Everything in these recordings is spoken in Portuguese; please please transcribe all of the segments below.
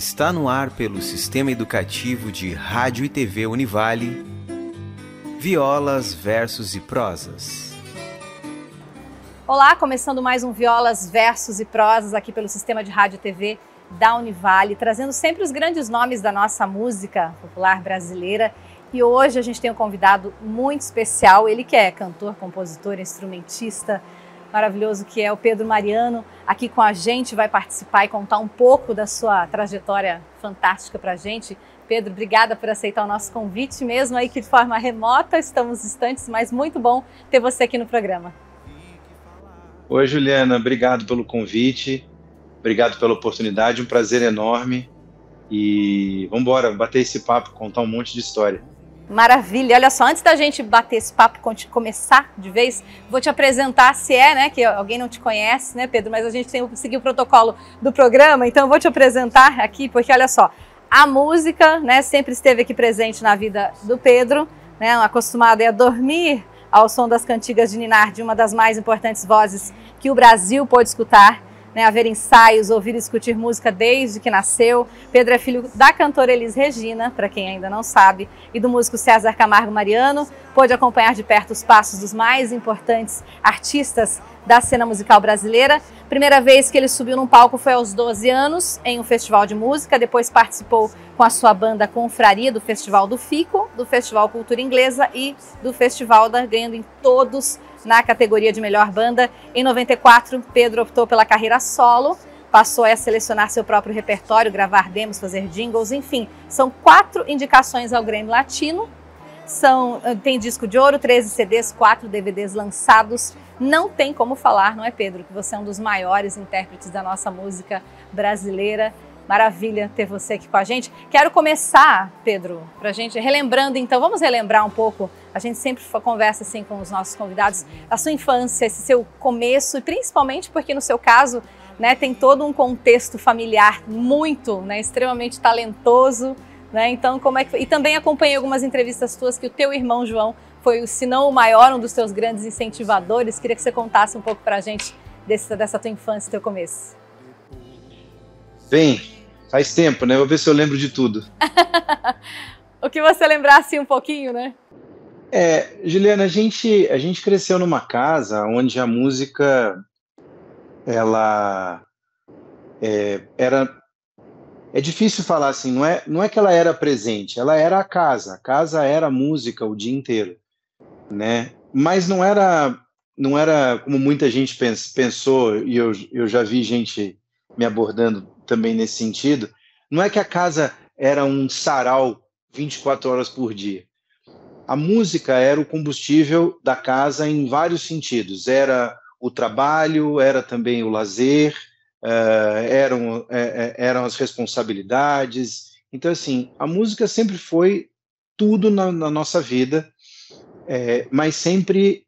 Está no ar pelo Sistema Educativo de Rádio e TV Univale, Violas, Versos e Prosas. Olá, começando mais um Violas, Versos e Prosas aqui pelo Sistema de Rádio e TV da Univale, trazendo sempre os grandes nomes da nossa música popular brasileira. E hoje a gente tem um convidado muito especial, ele que é cantor, compositor, instrumentista, maravilhoso, que é o Pedro Mariano, aqui com a gente, vai participar e contar um pouco da sua trajetória fantástica pra gente. Pedro, obrigada por aceitar o nosso convite, mesmo aí que de forma remota, estamos distantes, mas muito bom ter você aqui no programa. Oi, Juliana, obrigado pelo convite, obrigado pela oportunidade, um prazer enorme e vamos embora bater esse papo, contar um monte de história. Maravilha, olha só, antes da gente bater esse papo e começar de vez, vou te apresentar, se é, né, que alguém não te conhece, né, Pedro, mas a gente tem que seguir o protocolo do programa, então eu vou te apresentar aqui, porque olha só, a música, né, sempre esteve aqui presente na vida do Pedro, né, acostumado a dormir ao som das cantigas de Ninar, de uma das mais importantes vozes que o Brasil pôde escutar, né, a ver ensaios, ouvir e discutir música desde que nasceu. Pedro é filho da cantora Elis Regina, para quem ainda não sabe, e do músico César Camargo Mariano. Pôde acompanhar de perto os passos dos mais importantes artistas da cena musical brasileira. Primeira vez que ele subiu num palco foi aos 12 anos, em um festival de música. Depois participou com a sua banda Confraria do Festival do Fico, do Festival Cultura Inglesa e do Festival da ganhando em todos na categoria de melhor banda. Em 94, Pedro optou pela carreira solo, passou a selecionar seu próprio repertório, gravar demos, fazer jingles, enfim. São 4 indicações ao Grammy Latino, tem disco de ouro, 13 CDs, 4 DVDs lançados. Não tem como falar, não é, Pedro, que você é um dos maiores intérpretes da nossa música brasileira. Maravilha ter você aqui com a gente. Quero começar, Pedro, pra gente, relembrando então, vamos relembrar um pouco, a gente sempre conversa assim com os nossos convidados, a sua infância, esse seu começo, e principalmente porque no seu caso, né, tem todo um contexto familiar muito, né, extremamente talentoso, né, então como é que foi? E também acompanhei algumas entrevistas tuas que o teu irmão João foi, se não o maior, um dos teus grandes incentivadores. Queria que você contasse um pouco pra gente dessa tua infância, teu começo. Bem, faz tempo, né? Vou ver se eu lembro de tudo. O que você lembrasse um pouquinho, né? Juliana, a gente cresceu numa casa onde a música, ela era... É difícil falar assim, não é que ela era presente, ela era a casa era a música o dia inteiro, né? Mas não era como muita gente pensou, e eu já vi gente me abordando também nesse sentido, não é que a casa era um sarau 24 horas por dia. A música era o combustível da casa em vários sentidos. Era o trabalho, era também o lazer, eram as responsabilidades. Então, assim, a música sempre foi tudo na nossa vida, mas sempre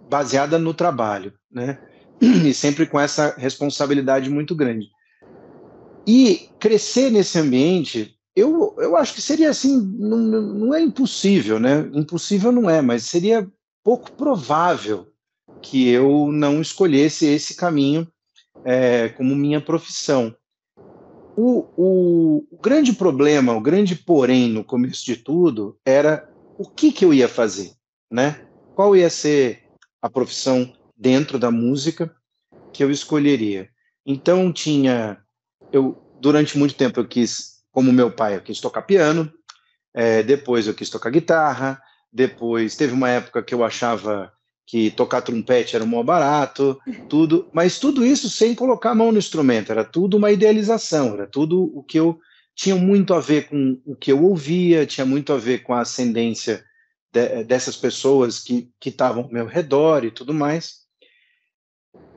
baseada no trabalho, né? E sempre com essa responsabilidade muito grande. E crescer nesse ambiente, eu acho que seria assim, não é impossível, né? Impossível não é, mas seria pouco provável que eu não escolhesse esse caminho como minha profissão. O grande problema, o grande porém no começo de tudo era o que eu ia fazer, né? Qual ia ser a profissão dentro da música que eu escolheria. Então durante muito tempo eu quis, como meu pai, eu quis tocar piano, depois eu quis tocar guitarra, depois teve uma época que eu achava que tocar trompete era mó barato, mas tudo isso sem colocar a mão no instrumento, era tudo uma idealização, era tudo o que eu tinha muito a ver com o que eu ouvia, tinha muito a ver com a ascendência dessas pessoas que estavam ao meu redor e tudo mais.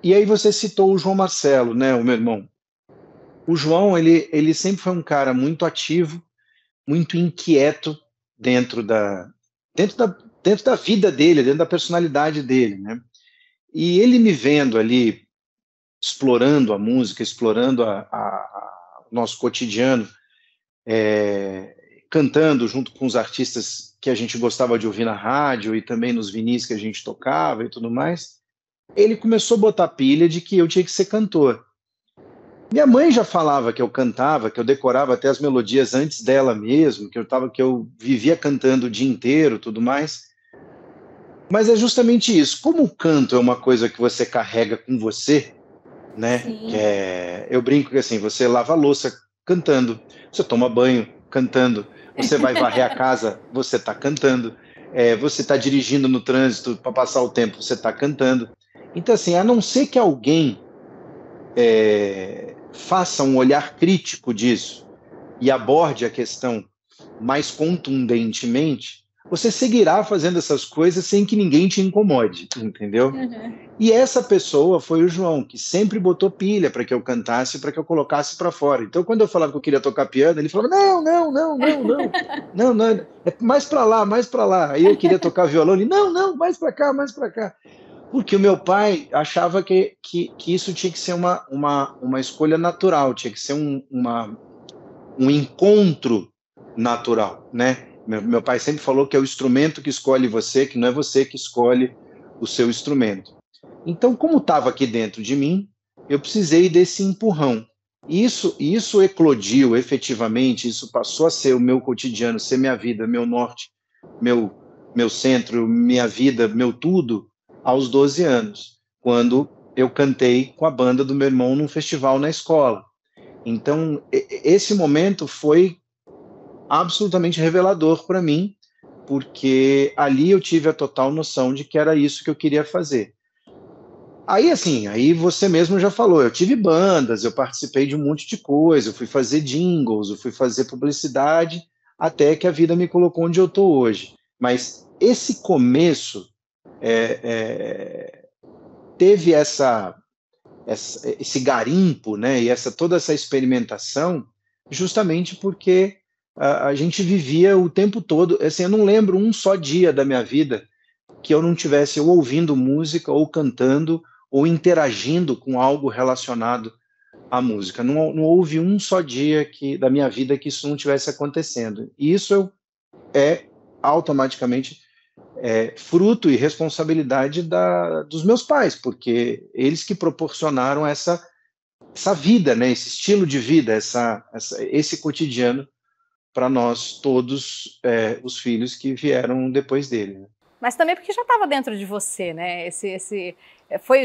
E aí você citou o João Marcelo, né, o meu irmão. O João, ele sempre foi um cara muito ativo, muito inquieto dentro da vida dele, dentro da personalidade dele, né? E ele me vendo ali, explorando a música, explorando o nosso cotidiano, cantando junto com os artistas que a gente gostava de ouvir na rádio e também nos vinis que a gente tocava e tudo mais, ele começou a botar pilha de que eu tinha que ser cantor. Minha mãe já falava que eu cantava, que eu decorava até as melodias antes dela mesmo, que eu vivia cantando o dia inteiro, tudo mais. Mas é justamente isso. Como o canto é uma coisa que você carrega com você, né? Sim. Eu brinco que assim, você lava a louça cantando, você toma banho cantando, você vai varrer a casa, você está cantando, você está dirigindo no trânsito para passar o tempo, você está cantando. Então, assim, a não ser que alguém faça um olhar crítico disso e aborde a questão mais contundentemente, você seguirá fazendo essas coisas sem que ninguém te incomode, entendeu? Uhum. E essa pessoa foi o João, que sempre botou pilha para que eu cantasse, para que eu colocasse para fora. Então, quando eu falava que eu queria tocar piano, ele falava: não, não, não, não, não, não, não, é mais para lá, mais para lá. Aí eu queria tocar violão, ele: não, não, mais para cá, mais para cá. Porque o meu pai achava que isso tinha que ser uma escolha natural, tinha que ser um encontro natural, né? Meu pai sempre falou que é o instrumento que escolhe você, que não é você que escolhe o seu instrumento. Então, como estava aqui dentro de mim, eu precisei desse empurrão. Isso eclodiu efetivamente, isso passou a ser o meu cotidiano, ser minha vida, meu norte, meu centro, minha vida, meu tudo, aos 12 anos, quando eu cantei com a banda do meu irmão num festival na escola. Então, esse momento foi absolutamente revelador para mim, porque ali eu tive a total noção de que era isso que eu queria fazer. Aí, assim, aí você mesmo já falou, eu tive bandas, eu participei de um monte de coisa, eu fui fazer jingles, eu fui fazer publicidade, até que a vida me colocou onde eu estou hoje. Mas esse começo teve esse garimpo, né, e toda essa experimentação, justamente porque a gente vivia o tempo todo. Assim, eu não lembro um só dia da minha vida que eu não tivesse ou ouvindo música, ou cantando, ou interagindo com algo relacionado à música. Não houve um só dia da minha vida que isso não tivesse acontecendo. E isso é automaticamente fruto e responsabilidade dos meus pais, porque eles que proporcionaram essa vida, né? Esse estilo de vida, esse cotidiano para nós todos, os filhos que vieram depois dele. Né? Mas também porque já estava dentro de você, né?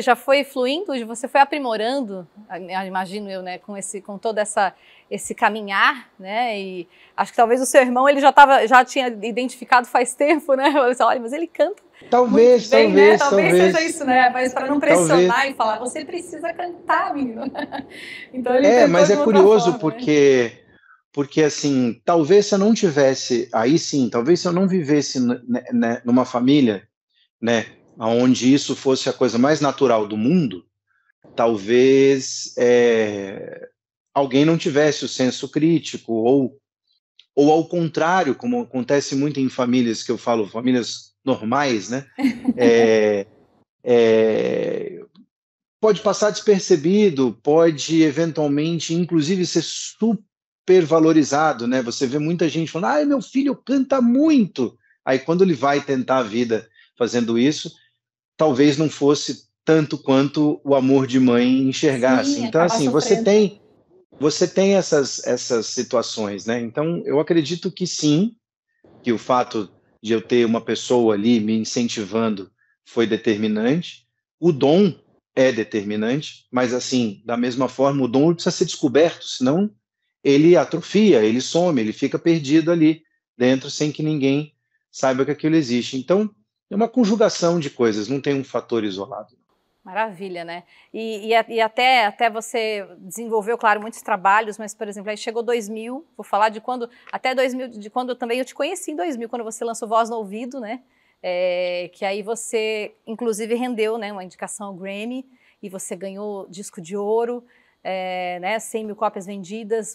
Já foi fluindo, você foi aprimorando, imagino eu, né? Com todo esse caminhar, né? E acho que talvez o seu irmão ele já tinha identificado faz tempo, né? Olha, mas ele canta talvez, muito bem, talvez, né? Talvez seja talvez. isso, né? Mas para não pressionar e falar, você precisa cantar, menino. Então ele tentou mas de é outra curioso forma, porque assim, talvez se eu não tivesse, aí sim, talvez se eu não vivesse numa família, né, onde isso fosse a coisa mais natural do mundo, talvez alguém não tivesse o senso crítico, ou ao contrário, como acontece muito em famílias que eu falo, famílias normais, né, pode passar despercebido, pode eventualmente, inclusive, ser super valorizado, né? Você vê muita gente falando: "Ai, meu filho canta muito". Aí, quando ele vai tentar a vida fazendo isso, talvez não fosse tanto quanto o amor de mãe enxergasse. Sim, Então, acabar assim, sofrendo. você tem essas situações, né? Então, eu acredito que sim, que o fato de eu ter uma pessoa ali me incentivando foi determinante. O dom é determinante, mas assim, da mesma forma, o dom precisa ser descoberto, senão ele atrofia, ele some, ele fica perdido ali dentro sem que ninguém saiba que aquilo existe. Então, é uma conjugação de coisas, não tem um fator isolado. Maravilha, né? E até você desenvolveu, claro, muitos trabalhos, mas, por exemplo, aí chegou 2000, vou falar de quando, até 2000, de quando também eu te conheci em 2000, quando você lançou Voz no Ouvido, né? Que aí você, inclusive, rendeu, né, uma indicação ao Grammy, e você ganhou disco de ouro, né, 100 mil cópias vendidas.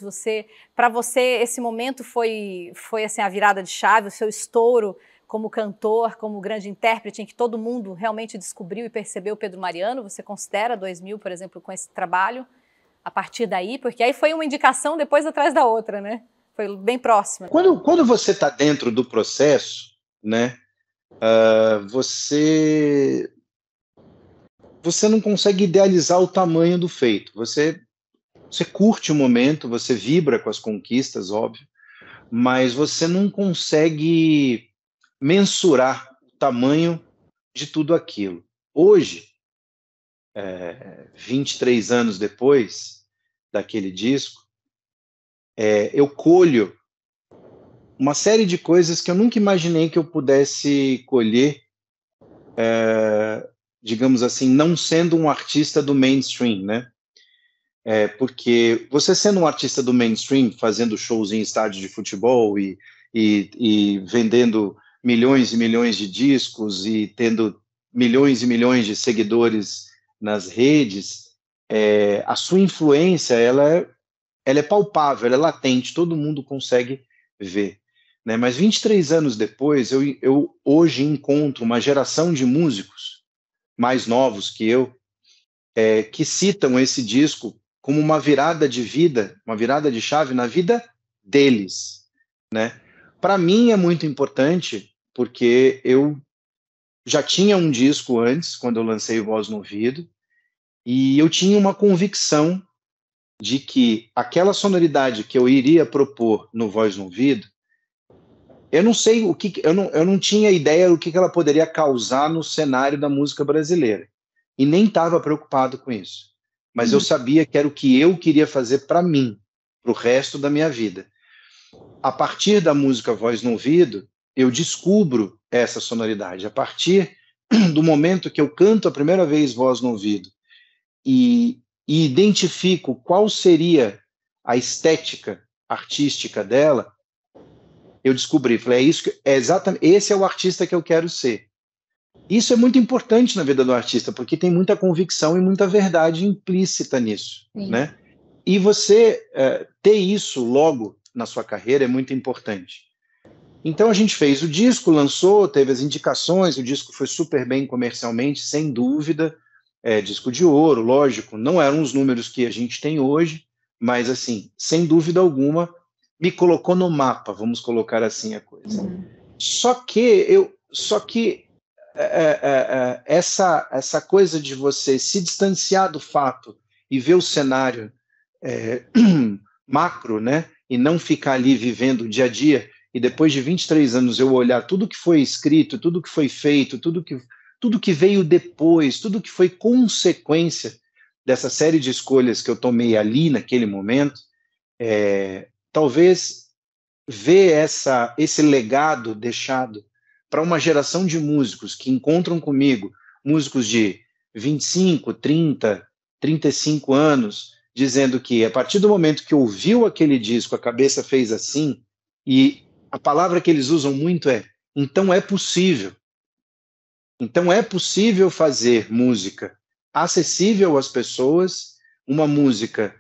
Para você, esse momento foi assim, a virada de chave, o seu estouro como cantor, como grande intérprete, em que todo mundo realmente descobriu e percebeu o Pedro Mariano? Você considera 2000, por exemplo, com esse trabalho, a partir daí? Porque aí foi uma indicação depois atrás da outra, né? Foi bem próxima. Quando você está dentro do processo, né, você não consegue idealizar o tamanho do feito. Você Você curte o momento, você vibra com as conquistas, óbvio, mas você não consegue mensurar o tamanho de tudo aquilo. Hoje, 23 anos depois daquele disco, eu colho uma série de coisas que eu nunca imaginei que eu pudesse colher, digamos assim, não sendo um artista do mainstream, né? Porque você sendo um artista do mainstream, fazendo shows em estádio de futebol e vendendo milhões e milhões de discos e tendo milhões e milhões de seguidores nas redes, a sua influência ela é palpável, ela é latente, todo mundo consegue ver. Né? Mas 23 anos depois, eu hoje encontro uma geração de músicos mais novos que eu, que citam esse disco como uma virada de vida, uma virada de chave na vida deles. Né? Para mim é muito importante, porque eu já tinha um disco antes, quando eu lancei o Voz no Ouvido, e eu tinha uma convicção de que aquela sonoridade que eu iria propor no Voz no Ouvido, eu não sei o que, eu não tinha ideia do que ela poderia causar no cenário da música brasileira, e nem estava preocupado com isso. Mas eu sabia que era o que eu queria fazer para mim, para o resto da minha vida. A partir da música Voz no Ouvido, eu descubro essa sonoridade. A partir do momento que eu canto a primeira vez Voz no Ouvido e identifico qual seria a estética artística dela, eu descobri, falei, exatamente, esse é o artista que eu quero ser. Isso é muito importante na vida do artista, porque tem muita convicção e muita verdade implícita nisso, né? E você ter isso logo na sua carreira é muito importante. Então a gente fez o disco, lançou, teve as indicações, o disco foi super bem comercialmente, sem dúvida, disco de ouro, lógico, não eram os números que a gente tem hoje, mas assim, sem dúvida alguma, me colocou no mapa, vamos colocar assim a coisa. Só que essa coisa de você se distanciar do fato e ver o cenário macro, né, e não ficar ali vivendo o dia a dia, e depois de 23 anos eu olhar tudo que foi escrito, tudo que foi feito, tudo que veio depois, tudo que foi consequência dessa série de escolhas que eu tomei ali naquele momento, talvez ver esse legado deixado para uma geração de músicos que encontram comigo, músicos de 25, 30, 35 anos, dizendo que a partir do momento que ouviu aquele disco, a cabeça fez assim, e a palavra que eles usam muito é, então é possível. Então é possível fazer música acessível às pessoas, uma música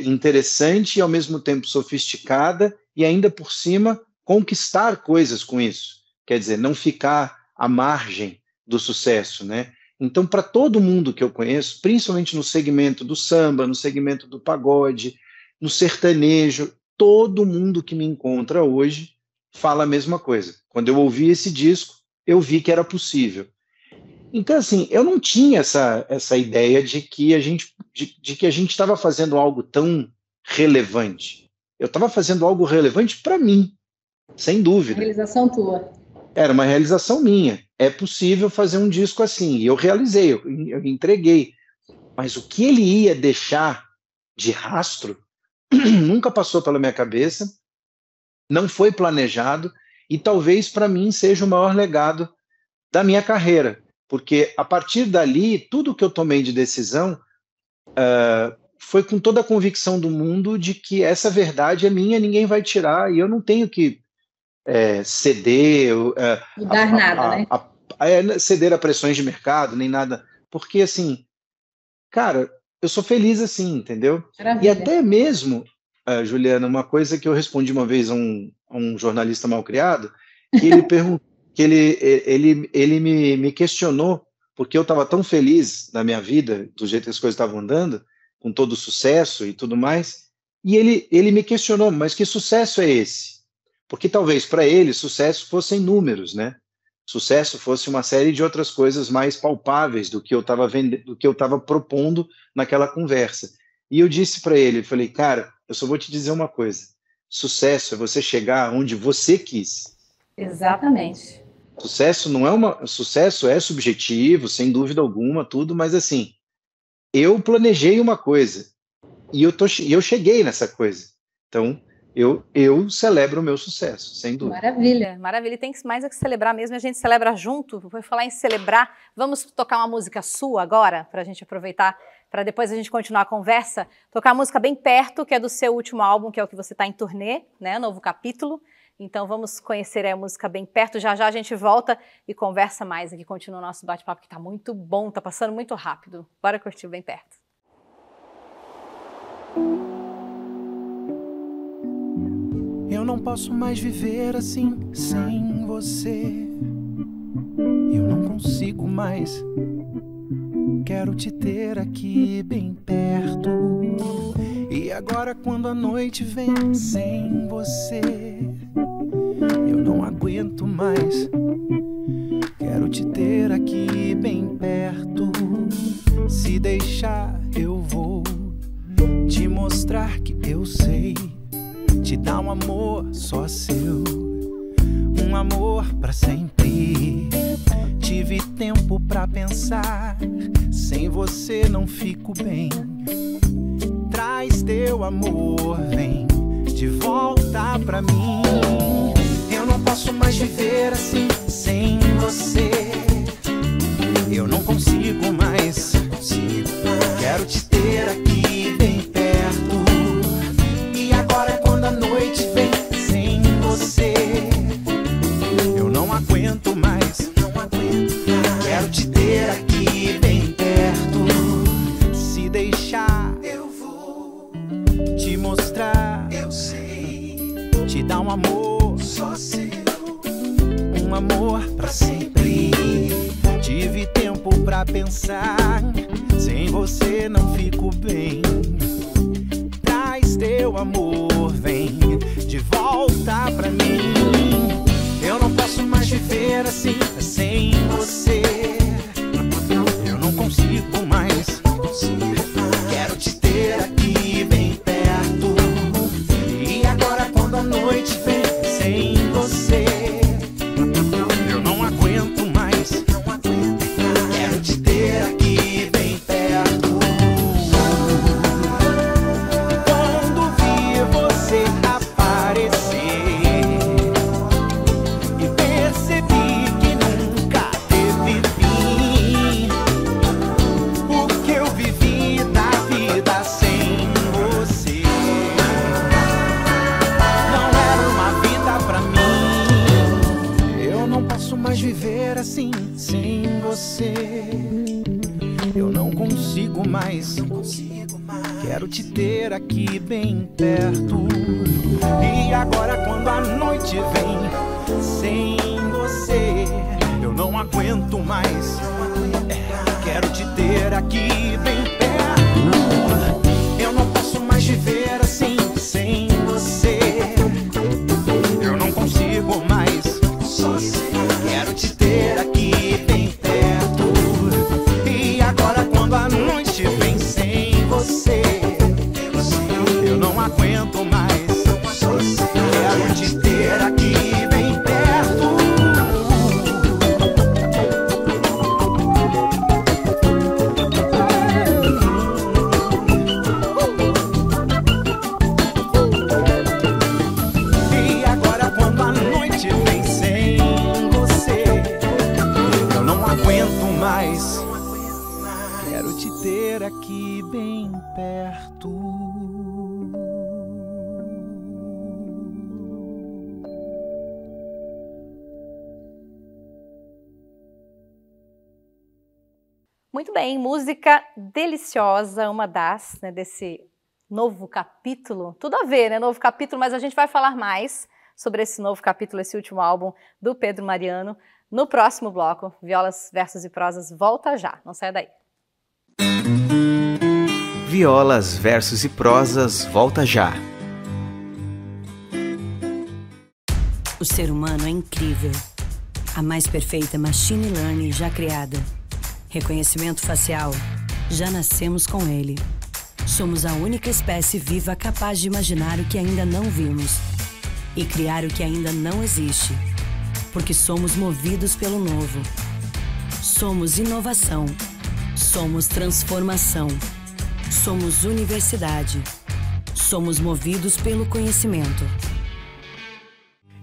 interessante e ao mesmo tempo sofisticada, e ainda por cima conquistar coisas com isso. Quer dizer, não ficar à margem do sucesso, né? Então, para todo mundo que eu conheço, principalmente no segmento do samba, no segmento do pagode, no sertanejo, todo mundo que me encontra hoje fala a mesma coisa. Quando eu ouvi esse disco, eu vi que era possível. Então, assim, eu não tinha essa ideia de que a gente estava fazendo algo tão relevante. Eu estava fazendo algo relevante para mim, sem dúvida. Realização tua. Era uma realização minha. É possível fazer um disco assim. E eu realizei, eu entreguei. Mas o que ele ia deixar de rastro nunca passou pela minha cabeça, não foi planejado, e talvez para mim seja o maior legado da minha carreira. Porque a partir dali, tudo que eu tomei de decisão foi com toda a convicção do mundo de que essa verdade é minha, ninguém vai tirar, e eu não tenho que ceder, mudar nada, né? Ceder a pressões de mercado, nem nada, porque assim, cara, eu sou feliz assim, entendeu? Maravilha. E até mesmo, Juliana, uma coisa que eu respondi uma vez a um jornalista malcriado, que ele perguntou, que ele me questionou, porque eu estava tão feliz na minha vida, do jeito que as coisas estavam andando, com todo o sucesso e tudo mais, e ele me questionou, mas que sucesso é esse? Porque talvez para ele sucesso fossem números, né? Sucesso fosse uma série de outras coisas mais palpáveis do que eu estava propondo naquela conversa. E eu disse para ele, falei, cara, eu só vou te dizer uma coisa, sucesso é você chegar onde você quis. Exatamente. Sucesso é subjetivo, sem dúvida alguma, tudo, mas assim, eu planejei uma coisa e eu cheguei nessa coisa. Então, eu celebro o meu sucesso, sem dúvida. Maravilha, maravilha. E tem mais a que celebrar mesmo, a gente celebra junto. Vou falar em celebrar, vamos tocar uma música sua agora, para a gente aproveitar, para depois a gente continuar a conversa. Tocar uma música Bem Perto, que é do seu último álbum, que é o que você está em turnê, né? Novo capítulo. Então vamos conhecer a música Bem Perto. Já já a gente volta e conversa mais aqui, continua o nosso bate-papo, que está muito bom, está passando muito rápido. Bora curtir Bem Perto. Eu não posso mais viver assim, sem você. Eu não consigo mais. Quero te ter aqui bem perto. E agora quando a noite vem sem você, eu não aguento mais. Quero te ter aqui bem perto. Se deixar eu vou te mostrar que eu sei te dar um amor só seu, um amor pra sempre. Tive tempo pra pensar, sem você não fico bem. Traz teu amor, vem de volta pra mim. Eu não posso mais viver assim, sem você. Eu não consigo mais. Quero te ter aqui bem perto. E agora quando a noite vem sem você, eu não aguento mais. Quero te ter aqui bem perto. Se deixar, eu vou te mostrar. Eu sei te dar um amor só seu, um amor pra sempre. Tive tempo pra pensar, sem você não fico bem. Traz teu amor, vem de volta pra mim. Eu não posso mais viver assim, sem você. Eu não consigo mais. Quero te ter aqui bem perto. E agora quando a noite vem sem você, eu não aguento mais. Quero te ter aqui bem perto. Quando vi você aparecer e percebi que nunca teve fim, o que eu vivi da vida sem você não era uma vida pra mim. Eu não posso mais viver assim, sem você. Eu não consigo mais. Quero te ter aqui bem perto. E agora quando a noite vem sem você, eu não aguento mais. Quero te ter aqui bem perto. Eu não posso mais viver assim, sem você. Eu não consigo mais. Quero te ter aqui bem perto. E agora quando a noite vem sem você, eu não aguento mais. Quero te ter aqui bem perto. E agora quando a noite vem sem você, eu não aguento mais. Quero te ter aqui bem perto. Muito bem, música deliciosa, uma das, né, desse novo capítulo. Tudo a ver, né, novo capítulo, mas a gente vai falar mais sobre esse novo capítulo, esse último álbum do Pedro Mariano, no próximo bloco. Violas, Versos e Prosas volta já, não saia daí. Violas, Versos e Prosas volta já. O ser humano é incrível. A mais perfeita machine learning já criada. Reconhecimento facial, já nascemos com ele. Somos a única espécie viva capaz de imaginar o que ainda não vimos e criar o que ainda não existe. Porque somos movidos pelo novo. Somos inovação. Somos transformação. Somos universidade. Somos movidos pelo conhecimento.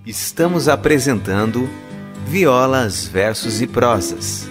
Estamos apresentando Violas, Versos e Prosas.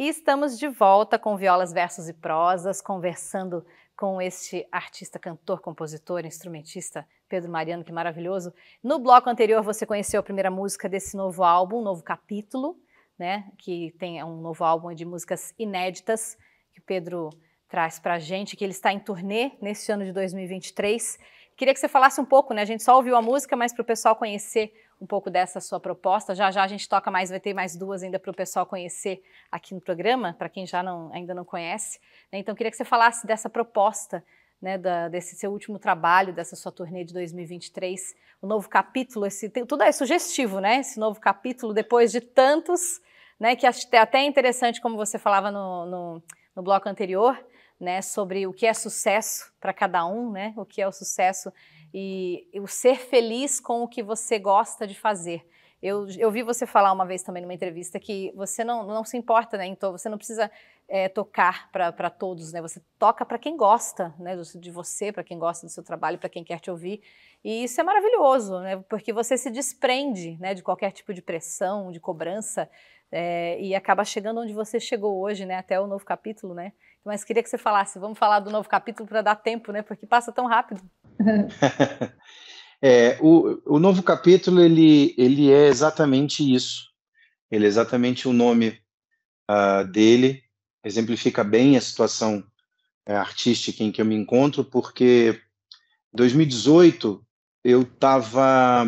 E estamos de volta com Violas, Versos e Prosas, conversando com este artista, cantor, compositor, instrumentista, Pedro Mariano, que maravilhoso. No bloco anterior você conheceu a primeira música desse novo álbum, Novo Capítulo, né? Que tem um novo álbum de músicas inéditas, que o Pedro traz pra gente, que ele está em turnê nesse ano de 2023. Queria que você falasse um pouco, né? A gente só ouviu a música, mas para o pessoal conhecer um pouco dessa sua proposta. Já já a gente toca mais, vai ter mais duas ainda para o pessoal conhecer aqui no programa, para quem ainda não conhece. Então, queria que você falasse dessa proposta, né, desse seu último trabalho, dessa sua turnê de 2023, o novo capítulo, tudo é sugestivo, né? Esse novo capítulo, depois de tantos, né, que até interessante, como você falava no bloco anterior, né, sobre o que é sucesso para cada um, né, o que é o sucesso e o ser feliz com o que você gosta de fazer. Eu vi você falar uma vez também numa entrevista que você não se importa, né, então você não precisa tocar para todos, né, você toca para quem gosta, né, de você, para quem gosta do seu trabalho, para quem quer te ouvir, e isso é maravilhoso, né, porque você se desprende, né, de qualquer tipo de pressão, de cobrança, e acaba chegando onde você chegou hoje, né, até o novo capítulo, né. Mas queria que você falasse, vamos falar do novo capítulo para dar tempo, né? Porque passa tão rápido. O novo capítulo, ele é exatamente isso. Ele é exatamente o nome dele, exemplifica bem a situação artística em que eu me encontro, porque em 2018 eu estava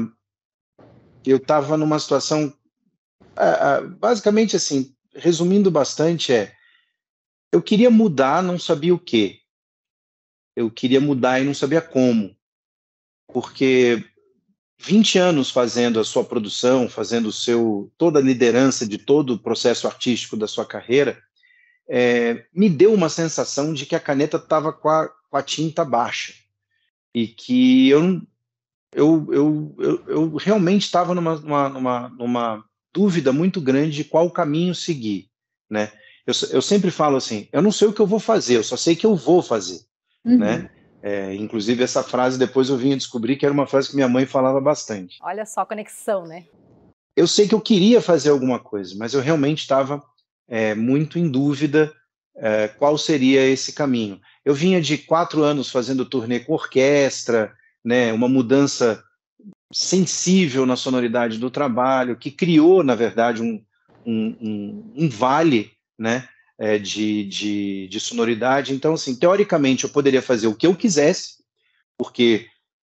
numa situação, basicamente assim, resumindo bastante, eu queria mudar, não sabia o quê. Eu queria mudar e não sabia como. Porque 20 anos fazendo a sua produção, fazendo toda a liderança de todo o processo artístico da sua carreira, me deu uma sensação de que a caneta estava com a tinta baixa. E que eu realmente estava numa dúvida muito grande de qual caminho seguir, né? Eu sempre falo assim, eu não sei o que eu vou fazer, eu só sei que eu vou fazer, né? Inclusive essa frase depois eu vim a descobrir que era uma frase que minha mãe falava bastante. Olha só a conexão, né? Eu sei que eu queria fazer alguma coisa, mas eu realmente estava muito em dúvida qual seria esse caminho. Eu vinha de 4 anos fazendo turnê com orquestra, né? Uma mudança sensível na sonoridade do trabalho, que criou, na verdade, um vale, né, de sonoridade. Então, assim, teoricamente, eu poderia fazer o que eu quisesse, porque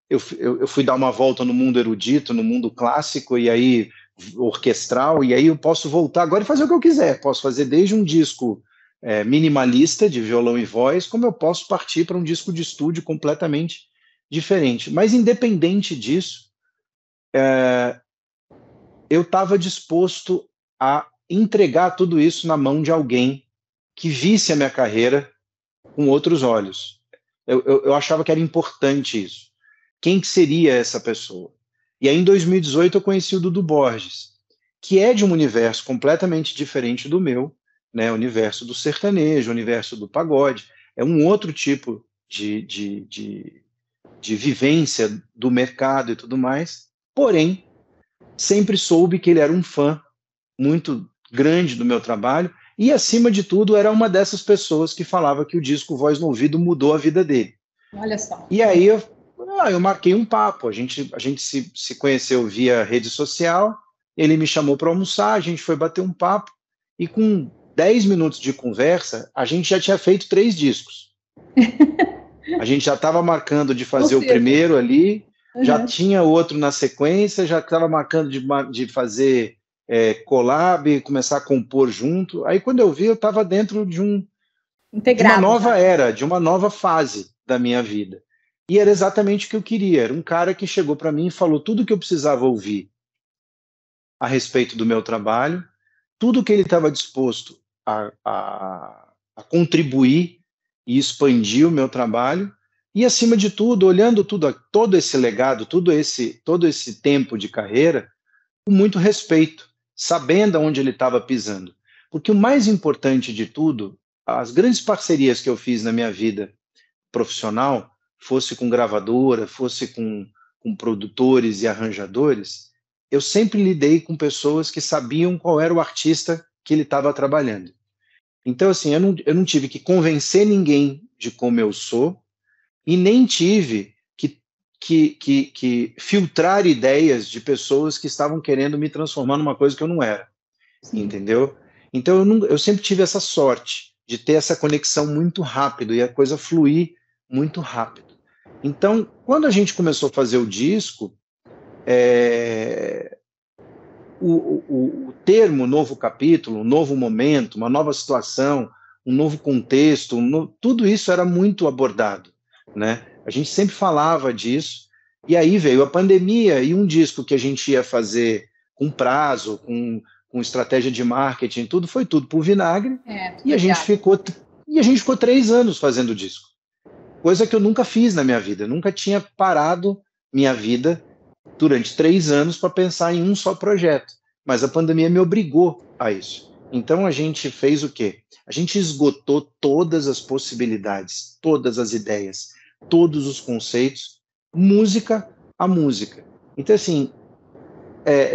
eu fui dar uma volta no mundo erudito, no mundo clássico, e aí orquestral, e aí eu posso voltar agora e fazer o que eu quiser. Posso fazer desde um disco minimalista, de violão e voz, como eu posso partir para um disco de estúdio completamente diferente. Mas, independente disso, eu estava disposto a entregar tudo isso na mão de alguém que visse a minha carreira com outros olhos. Eu achava que era importante isso. Quem que seria essa pessoa? E aí, em 2018, eu conheci o Dudu Borges, que é de um universo completamente diferente do meu, né? O universo do sertanejo, o universo do pagode. É um outro tipo de vivência do mercado e tudo mais. Porém, sempre soube que ele era um fã muito grande do meu trabalho e, acima de tudo, era uma dessas pessoas que falava que o disco Voz no Ouvido mudou a vida dele. Olha só. E aí eu marquei um papo, a gente se conheceu via rede social, ele me chamou para almoçar, a gente foi bater um papo e com 10 minutos de conversa, a gente já tinha feito 3 discos. A gente já estava marcando de fazer o primeiro ali, já tinha outro na sequência, já estava marcando de fazer collab, começar a compor junto. Aí quando eu vi, eu estava dentro de uma nova era, de uma nova fase da minha vida. E era exatamente o que eu queria. Era um cara que chegou para mim e falou tudo o que eu precisava ouvir a respeito do meu trabalho, tudo que ele estava disposto a contribuir e expandir o meu trabalho, e acima de tudo, olhando todo esse legado, todo esse tempo de carreira, com muito respeito, sabendo aonde ele estava pisando. Porque o mais importante de tudo, as grandes parcerias que eu fiz na minha vida profissional, fosse com gravadora, fosse com produtores e arranjadores, eu sempre lidei com pessoas que sabiam qual era o artista que ele estava trabalhando. Então, assim, eu não tive que convencer ninguém de como eu sou, e nem tive que filtrar ideias de pessoas que estavam querendo me transformar numa coisa que eu não era. Sim. Entendeu? Então, eu sempre tive essa sorte de ter essa conexão muito rápido e a coisa fluir muito rápido. Então, quando a gente começou a fazer o disco, o termo novo capítulo, um novo momento, uma nova situação, um novo contexto, tudo isso era muito abordado, né? A gente sempre falava disso, e aí veio a pandemia e um disco que a gente ia fazer com prazo, com estratégia de marketing, foi tudo por vinagre, e a gente ficou 3 anos fazendo o disco, coisa que eu nunca fiz na minha vida, nunca tinha parado minha vida durante 3 anos para pensar em um só projeto, mas a pandemia me obrigou a isso. Então a gente fez o quê? A gente esgotou todas as possibilidades, todas as ideias, todos os conceitos, música a música. Então, assim,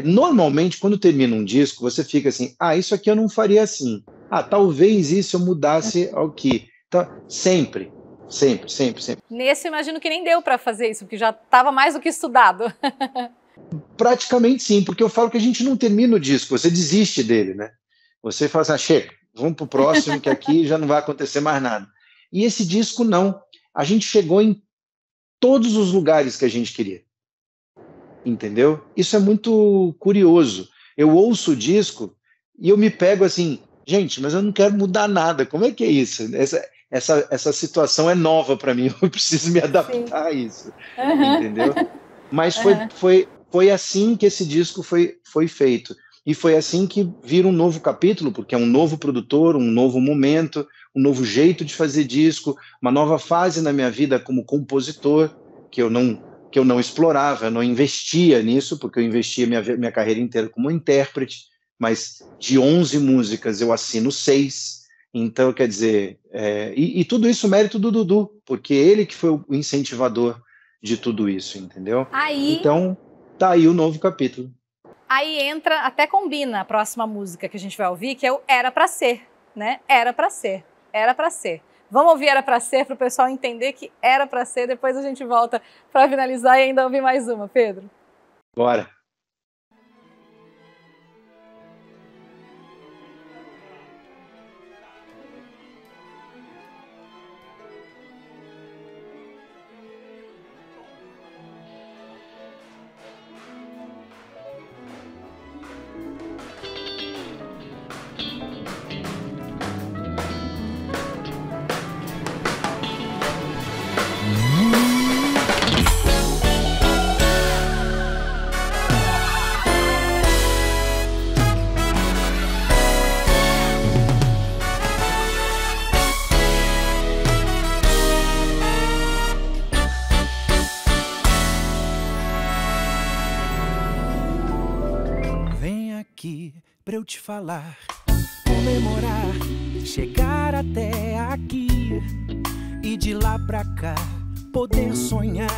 normalmente, quando termina um disco, você fica assim, isso aqui eu não faria assim. Talvez isso eu mudasse ao que. Então, sempre. Nesse, eu imagino que nem deu para fazer isso, porque já estava mais do que estudado. Praticamente sim, porque eu falo que a gente não termina o disco, você desiste dele, né? Você fala assim, chega, vamos pro próximo, que aqui já não vai acontecer mais nada. E esse disco não. A gente chegou em todos os lugares que a gente queria. Entendeu? Isso é muito curioso. Eu ouço o disco e eu me pego assim, gente, mas eu não quero mudar nada. Como é que é isso? Essa situação é nova para mim, eu preciso me adaptar a isso. Entendeu? Mas foi assim que esse disco foi feito. E foi assim que vira um novo capítulo, porque é um novo produtor, um novo momento, um novo jeito de fazer disco, uma nova fase na minha vida como compositor, que eu não explorava, eu não investia nisso, porque eu investia minha carreira inteira como intérprete, mas de 11 músicas eu assino 6, então, quer dizer, e tudo isso mérito do Dudu, porque ele que foi o incentivador de tudo isso, entendeu? Então, tá aí o novo capítulo. Aí entra, até combina a próxima música que a gente vai ouvir, que é o Era Pra Ser, né? Era Pra Ser, Era Pra Ser. Vamos ouvir Era Pra Ser para o pessoal entender que era pra ser, depois a gente volta para finalizar e ainda ouvir mais uma, Pedro. Bora. Pra eu te falar, comemorar, chegar até aqui e de lá pra cá poder sonhar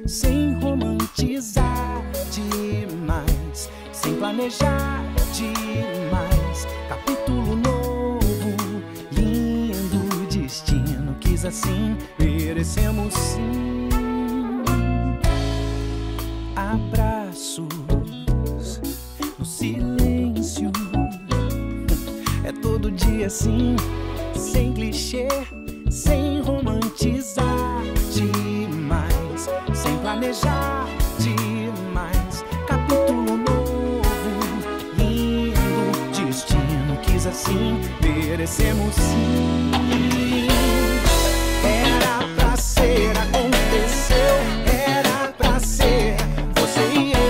sem romantizar demais, sem planejar demais. Capítulo novo, lindo destino, quis assim, merecemos sim abraços no silêncio. É todo dia assim, sem clichê, sem romantizar demais, sem planejar demais. Capítulo novo, lindo destino, quis assim, merecemos sim. Era pra ser, aconteceu. Era pra ser, você e eu.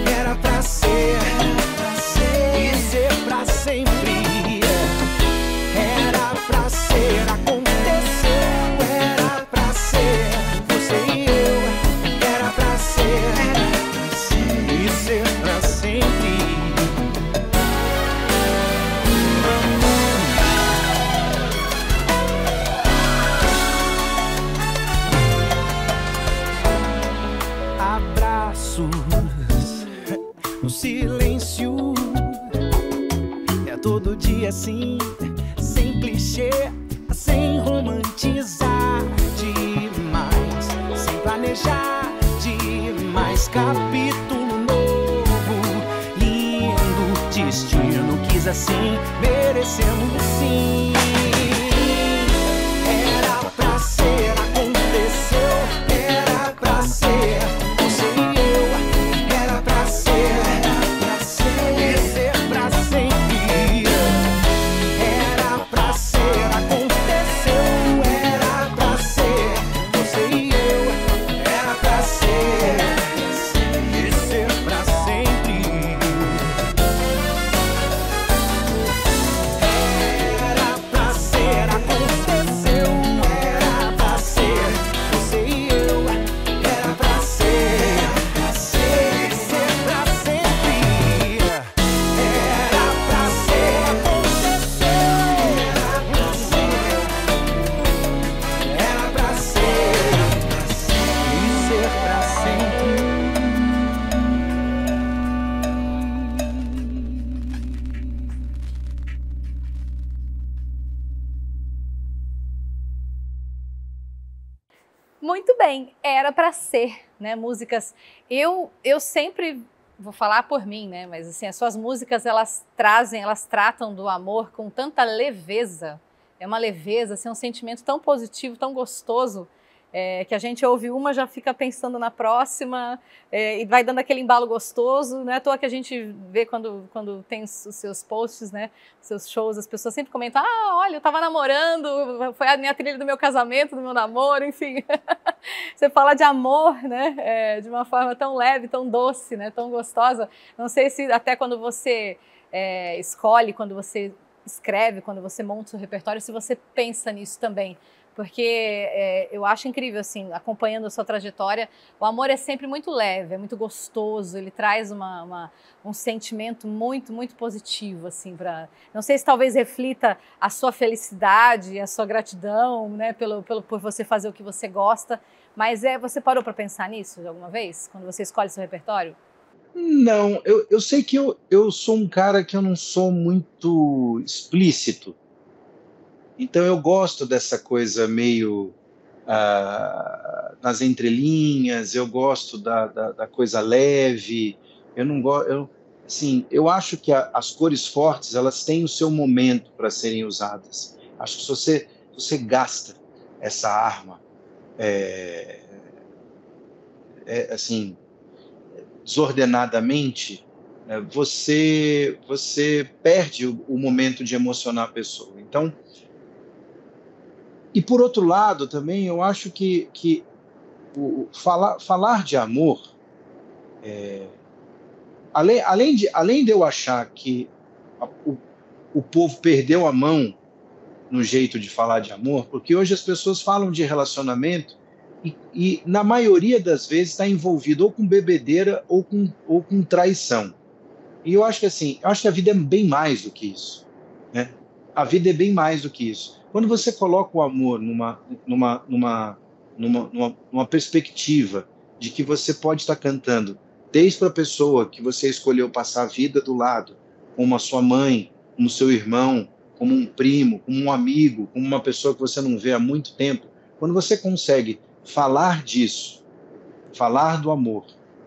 Era pra ser, e ser pra sempre. Era pra ser, aconteceu. todo dia assim, sem clichê, sem romantizar demais, sem planejar demais. Capítulo novo, lindo destino, quis assim, merecemos sim. Era pra ser, aconteceu, era pra ser, você e eu, era pra ser, e ser pra sempre. Era pra ser, aconteceu, era pra ser, você e eu, era pra ser, e ser pra sempre. Era pra ser, aconteceu, era pra ser, você e eu, era pra ser, e ser pra sempre. Era pra ser, aconteceu, era pra ser, e ser pra sempre. Muito bem, era para ser, né? Músicas. Eu sempre vou falar por mim, né? Mas assim, as suas músicas elas tratam do amor com tanta leveza. É uma leveza, assim, um sentimento tão positivo, tão gostoso, que a gente ouve uma, já fica pensando na próxima, e vai dando aquele embalo gostoso. Não é à toa que a gente vê quando tem os seus posts, né, seus shows, as pessoas sempre comentam: ah, olha, eu estava namorando, foi a minha trilha do meu casamento, do meu namoro, enfim. Você fala de amor, né, de uma forma tão leve, tão doce, né, tão gostosa. Não sei se até quando você escolhe, quando você escreve, quando você monta o seu repertório, se você pensa nisso também. Porque eu acho incrível, assim, acompanhando a sua trajetória, o amor é sempre muito leve, é muito gostoso, ele traz um sentimento muito, muito positivo, assim, não sei se talvez reflita a sua felicidade, a sua gratidão, né, por você fazer o que você gosta, mas você parou para pensar nisso alguma vez, quando você escolhe seu repertório? Não, eu sei que eu sou um cara que eu não sou muito explícito. Então eu gosto dessa coisa meio nas entrelinhas, eu gosto da coisa leve, eu não gosto, assim, eu acho que as cores fortes elas têm o seu momento para serem usadas. Acho que se você gasta essa arma, assim, desordenadamente, você perde o momento de emocionar a pessoa. Então, e por outro lado também eu acho que falar de amor, além de eu achar que o povo perdeu a mão no jeito de falar de amor, porque hoje as pessoas falam de relacionamento e na maioria das vezes está envolvido ou com bebedeira ou com traição. E eu acho que assim, a vida é bem mais do que isso, né? A vida é bem mais do que isso. Quando você coloca o amor numa perspectiva de que você pode estar cantando desde para a pessoa que você escolheu passar a vida do lado, como a sua mãe, como seu irmão, como um primo, como um amigo, como uma pessoa que você não vê há muito tempo, quando você consegue falar disso, falar do amor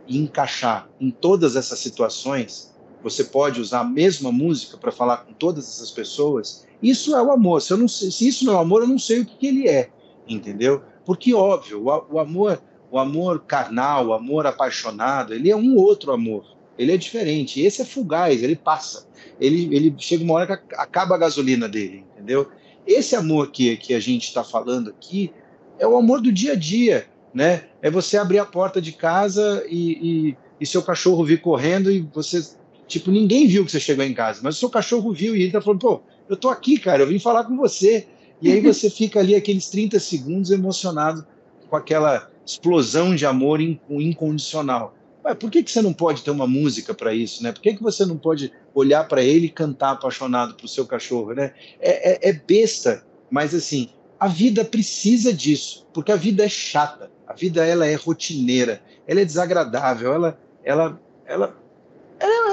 e encaixar em todas essas situações, você pode usar a mesma música para falar com todas essas pessoas. Isso é o amor. Se isso não é o amor, eu não sei o que ele é, entendeu? Porque, óbvio, o amor carnal, o amor apaixonado, ele é um outro amor. Ele é diferente. Esse é fugaz, ele passa. Ele chega uma hora que acaba a gasolina dele, entendeu? Esse amor que a gente está falando aqui é o amor do dia a dia, né? É você abrir a porta de casa e seu cachorro vir correndo e você, tipo, ninguém viu que você chegou em casa, mas o seu cachorro viu e ele tá falando: pô, eu tô aqui, cara, eu vim falar com você. E aí você fica ali aqueles 30 segundos emocionado com aquela explosão de amor incondicional. Mas por que você não pode ter uma música para isso, né? Por que você não pode olhar para ele e cantar apaixonado pro seu cachorro, né? É besta, mas assim, a vida precisa disso, porque a vida é chata, a vida ela é rotineira, ela é desagradável, ela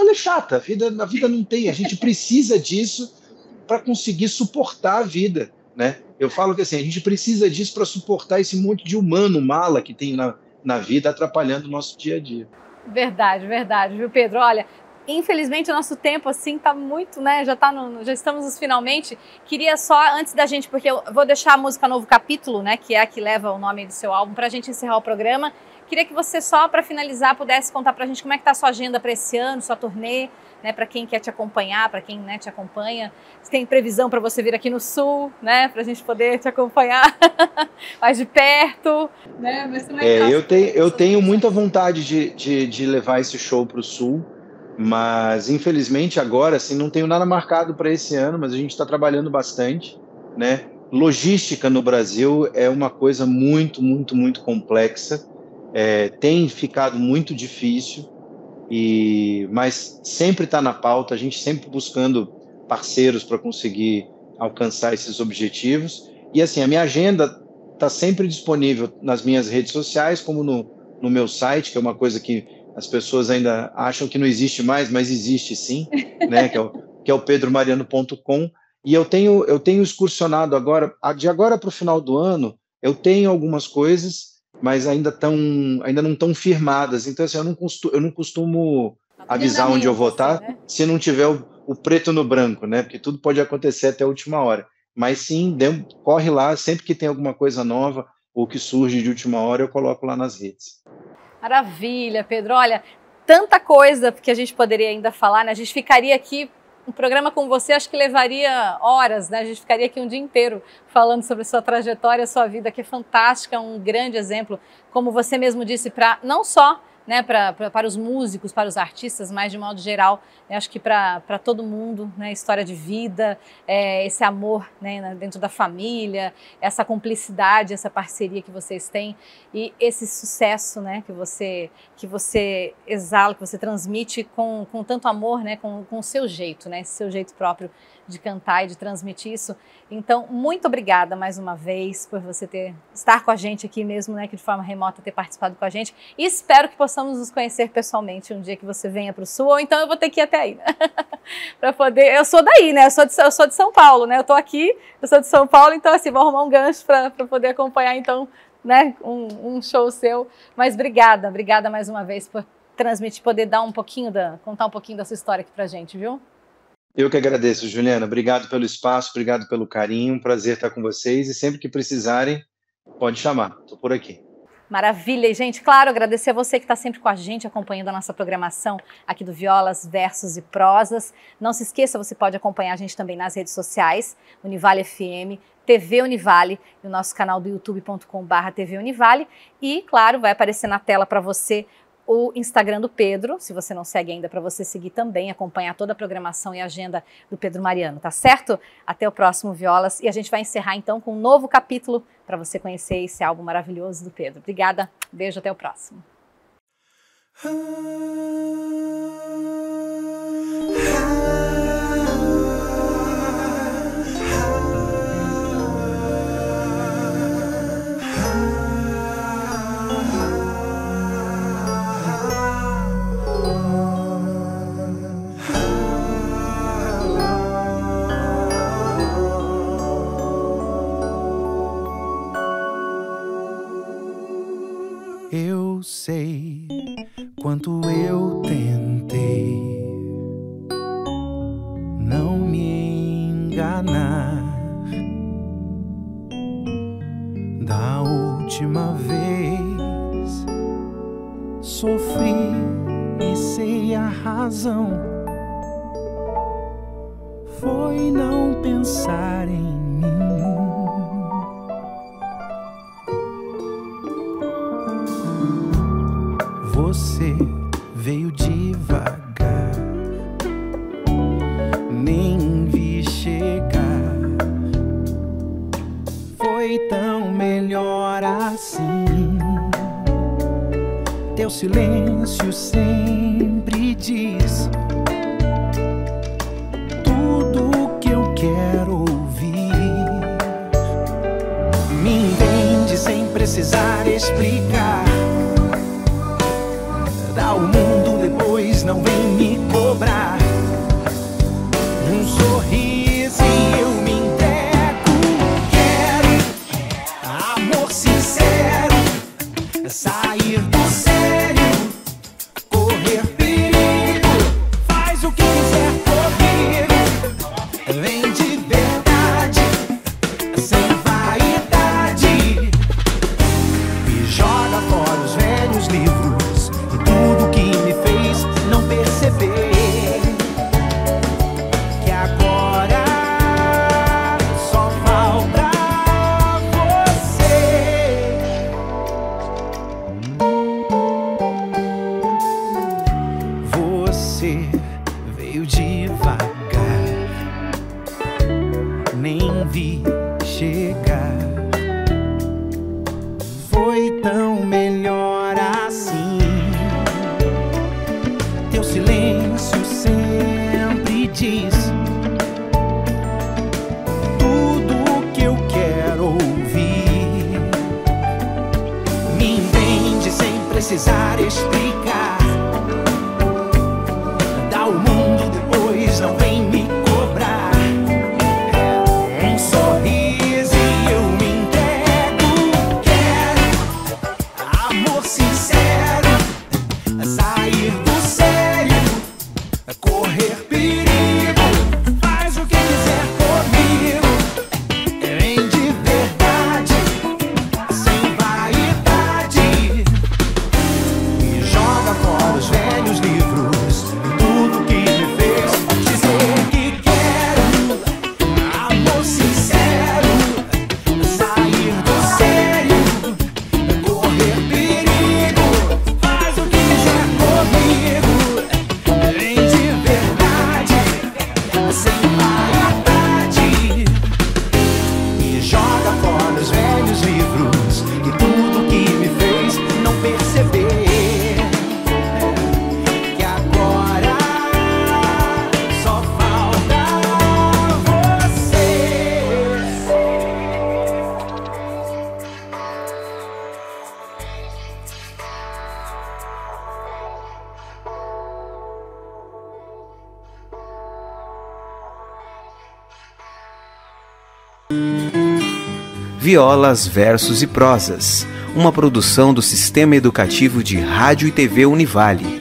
ela é chata, a vida não tem, a gente precisa disso para conseguir suportar a vida, né? Eu falo que assim, a gente precisa disso para suportar esse monte de humano mala que tem na vida atrapalhando o nosso dia a dia. Verdade, viu, Pedro? Olha, infelizmente o nosso tempo assim tá muito, né? Já estamos nos finalmente. Queria só, antes da gente, porque eu vou deixar a música Novo Capítulo, né? Que é a que leva o nome do seu álbum, pra gente encerrar o programa. Queria que você só, para finalizar, pudesse contar pra gente como é que tá a sua agenda para esse ano, sua turnê, né? Para quem quer te acompanhar, para quem, né, te acompanha. Se tem previsão para você vir aqui no Sul, né? Pra gente poder te acompanhar mais de perto, né? Mas como é que tá? Eu tenho muita vontade de levar esse show pro Sul. Mas infelizmente agora assim, não tenho nada marcado para esse ano, mas a gente está trabalhando bastante, né? Logística no Brasil é uma coisa muito, muito, muito complexa, tem ficado muito difícil, mas sempre está na pauta, a gente sempre buscando parceiros para conseguir alcançar esses objetivos. E assim, a minha agenda está sempre disponível nas minhas redes sociais, como no meu site, que é uma coisa que as pessoas ainda acham que não existe mais, mas existe sim, né? que é o pedromariano.com. E eu tenho excursionado agora, de agora para o final do ano, eu tenho algumas coisas, mas ainda não estão firmadas. Então, assim, eu não costumo avisar onde eu vou estar, né? Se não tiver o preto no branco, né? Porque tudo pode acontecer até a última hora. Mas sim, corre lá, sempre que tem alguma coisa nova ou que surge de última hora, eu coloco lá nas redes. Maravilha, Pedro. Olha, tanta coisa que a gente poderia ainda falar, né? A gente ficaria aqui, um programa com você, acho que levaria horas, né? A gente ficaria aqui um dia inteiro falando sobre sua trajetória, sua vida, que é fantástica, um grande exemplo, como você mesmo disse, para não só, né, para os músicos, para os artistas, mas de modo geral, eu acho que para todo mundo, né, história de vida, esse amor, né, dentro da família, essa cumplicidade, essa parceria que vocês têm e esse sucesso, né, que você exala, que você transmite com tanto amor, né, com o seu jeito, né, esse seu jeito próprio de cantar e de transmitir isso. Então, muito obrigada mais uma vez por você estar com a gente aqui mesmo, né, que de forma remota ter participado com a gente. E espero que possamos nos conhecer pessoalmente um dia que você venha para o Sul, ou então eu vou ter que ir até aí, né? Para poder. Eu sou daí, né? Eu sou de São Paulo, né? Eu tô aqui, eu sou de São Paulo, então assim, vou arrumar um gancho para poder acompanhar então, né, um show seu. Mas obrigada mais uma vez por transmitir, poder dar contar um pouquinho da sua história aqui pra gente, viu? Eu que agradeço, Juliana. Obrigado pelo espaço, obrigado pelo carinho. Um prazer estar com vocês e sempre que precisarem, pode chamar. Estou por aqui. Maravilha. E, gente, claro, agradecer a você que está sempre com a gente, acompanhando a nossa programação aqui do Violas, Versos e Prosas. Não se esqueça, você pode acompanhar a gente também nas redes sociais, Univale FM, TV Univale, e o nosso canal do youtube.com/TV Univale. E, claro, vai aparecer na tela para você o Instagram do Pedro, se você não segue ainda, para você seguir também, acompanhar toda a programação e agenda do Pedro Mariano, tá certo? Até o próximo Violas, e a gente vai encerrar então com um novo capítulo para você conhecer esse álbum maravilhoso do Pedro. Obrigada, beijo, até o próximo. Eu sei quanto eu tentei não me enganar. Da última vez sofri e sei a razão foi não pensar em mim. Você veio devagar, nem vi chegar. Foi tão melhor assim. Teu silêncio sempre diz tudo o que eu quero ouvir. Me entende sem precisar explicar. Dá o mundo, depois não vem me cobrar. sair do sério, correr perigo, faz o que quiser comigo, vem de verdade, sem vaidade, e joga fora os velhos livros e tudo que me fez não perceber que agora só falta você. Você veio devagar, nem vi chegar. Foi tão melhor assim. Teu silêncio sempre diz tudo que eu quero ouvir. Me entende sem precisar explicar. Dá o mundo depois, não vem me cobrar. Um sorriso e eu me entrego. Quero amor sincero, sair do sério, correr perigo, faz o que quiser comigo, vem de verdade, sem vaidade, e joga fora os velhos livros, tudo que me fez dizer que quero amor sincero, sair do sério, correr perigo, faz o que quiser comigo, vem de verdade, sem vaidade, e joga fora os velhos livros e tudo que me fez não perceber que agora só falta você. Violas, Versos e Prosas, uma produção do Sistema Educativo de Rádio e TV Univale.